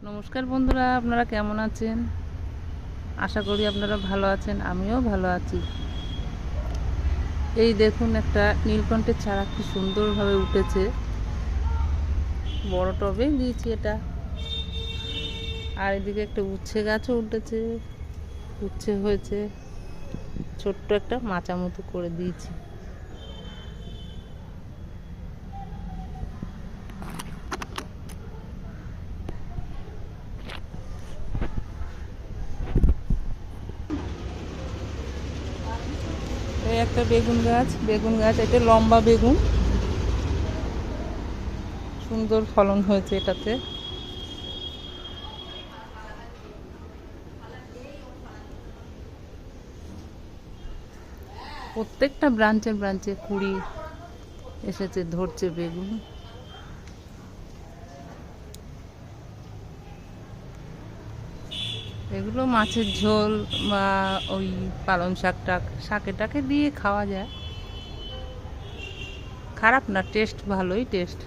নমস্কার বন্ধুরা, আপনারা কেমন আছেন? আশা করি আপনারা ভালো আছেন, আমিও ভালো আছি। এই দেখুন, একটা নীলকণ্ঠের চারা কি সুন্দরভাবে উঠেছে। বড় টবে দিয়েছি এটা। আর এদিকে একটা উচ্ছে গাছও উঠেছে, উচ্ছে হয়েছে। ছোট্ট একটা মাচা মতো করে দিয়েছি। এই একটা বেগুন গাছ, এটা লম্বা বেগুন, সুন্দর ফলন হয়েছে এটাতে। প্রত্যেকটা ব্রাঞ্চে কুড়ি এসেছে, ধরছে বেগুন। এগুলো মাছের ঝোল বা ওই পালং শাকে টাকে দিয়ে খাওয়া যায়। খারাপ না, টেস্ট ভালোই টেস্ট।